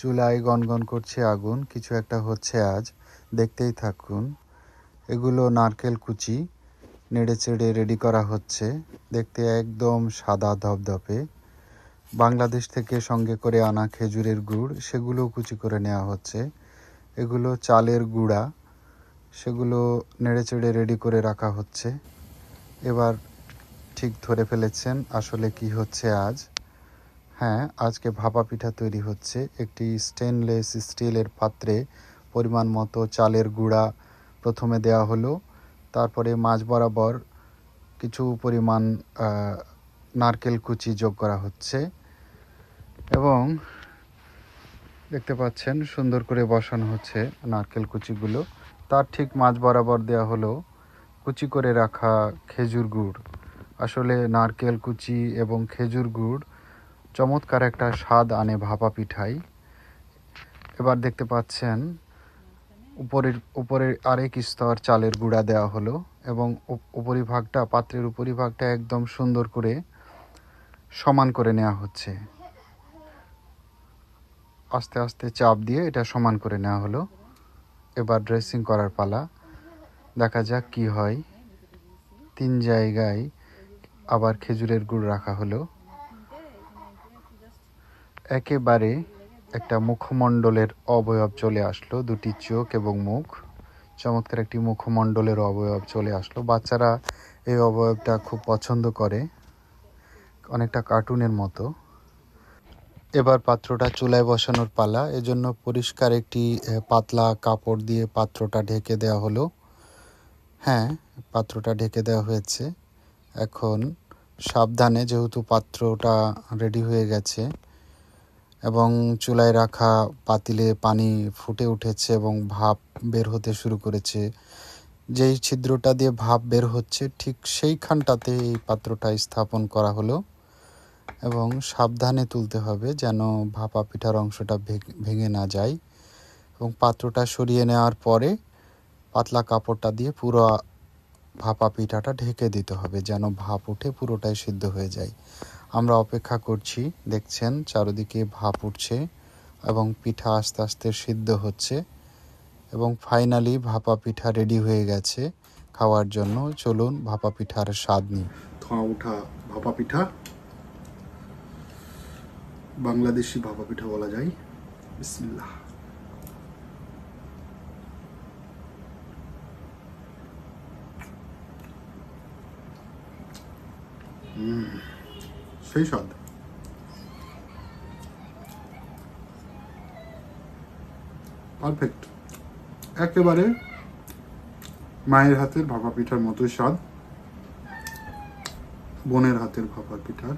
চুলায় গনগন করছে আগুন, কিছু একটা হচ্ছে আজ, দেখতেই থাকুন। এগুলো নারকেল কুচি নেড়ে চেড়ে রেডি করা হচ্ছে, দেখতে একদম সাদা ধপধপে। বাংলাদেশ থেকে সঙ্গে করে আনা খেজুরের গুড়, সেগুলোও কুচি করে নেওয়া হচ্ছে। এগুলো চালের গুঁড়া, সেগুলো নেড়ে চেড়ে রেডি করে রাখা হচ্ছে। এবার ঠিক ধরে ফেলেছেন আসলে কি হচ্ছে আজ। হ্যাঁ, আজকে ভাপা পিঠা তৈরি হচ্ছে। একটি স্টেনলেস স্টিলের পাত্রে পরিমাণ মতো চালের গুঁড়া প্রথমে দেওয়া হলো, তারপরে মাঝ বরাবর কিছু পরিমাণ নারকেল কুচি যোগ করা হচ্ছে এবং দেখতে পাচ্ছেন সুন্দর করে বসানো হচ্ছে নারকেল কুচিগুলো। তার ঠিক মাঝ বরাবর দেওয়া হলো কুচি করে রাখা খেজুর গুড়। আসলে নারকেল কুচি এবং খেজুর গুড় চমৎকার একটা স্বাদ আনে ভাপা পিঠায়। এবার দেখতে পাচ্ছেন উপরের আরেক স্তর চালের গুঁড়া দেওয়া হলো এবং উপরিভাগটা, পাত্রের উপরিভাগটা একদম সুন্দর করে সমান করে নেওয়া হচ্ছে। আস্তে আস্তে চাপ দিয়ে এটা সমান করে নেওয়া হলো। এবার ড্রেসিং করার পালা, দেখা যাক কি হয়। 3 জায়গায় আবার খেজুরের গুড় রাখা হলো। একেবারে একটা মুখমণ্ডলের অবয়ব চলে আসলো, 2টি চোখ এবং মুখ, চমৎকার একটি মুখমণ্ডলের অবয়ব চলে আসলো। বাচ্চারা এই অবয়বটা খুব পছন্দ করে, অনেকটা কার্টুনের মতো। এবার পাত্রটা চুলায় বসানোর পালা, এজন্য পরিষ্কার একটি পাতলা কাপড় দিয়ে পাত্রটা ঢেকে দেওয়া হলো। হ্যাঁ, পাত্রটা ঢেকে দেওয়া হয়েছে। এখন সাবধানে, যেহেতু পাত্রটা রেডি হয়ে গেছে এবং চুলায় রাখা পাতিলে পানি ফুটে উঠেছে এবং ভাপ বের হতে শুরু করেছে, যেই ছিদ্রটা দিয়ে ভাপ বের হচ্ছে ঠিক সেইখানটাতে এই পাত্রটা স্থাপন করা হলো এবং সাবধানে তুলতে হবে যেন ভাপা পিঠার অংশটা ভেঙে না যায়। এবং পাত্রটা সরিয়ে নেওয়ার পরে পাতলা কাপড়টা দিয়ে পুরো ভাপা পিঠাটা ঢেকে দিতে হবে যেন ভাপ উঠে পুরোটাই সিদ্ধ হয়ে যায়। আমরা অপেক্ষা করছি, দেখছেন চারিদিকে ভাপ উঠছে এবং পিঠা আস্তে আস্তে সিদ্ধ হচ্ছে এবং ফাইনালি ভাপা পিঠা রেডি হয়ে গেছে খাওয়ার জন্য। চলুন ভাপা পিঠার স্বাদ নিই। ধোঁয়া ওঠা ভাপা পিঠা, বাংলাদেশি ভাপা পিঠা বলা যায়। বিসমিল্লাহ। সেই স্বাদ। পারফেক্ট, একেবারে মায়ের হাতের ভাপা পিঠার মতোই স্বাদ, বোনের হাতের ভাপা পিঠার।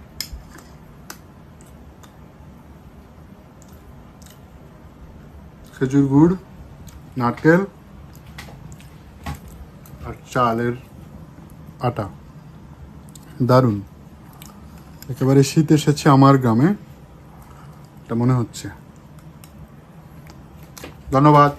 খেজুর গুড়, নারকেল আর চালের আটা, দারুণ। একেবারে শীত এসেছে আমার গ্রামে, এটা মনে হচ্ছে। ধন্যবাদ।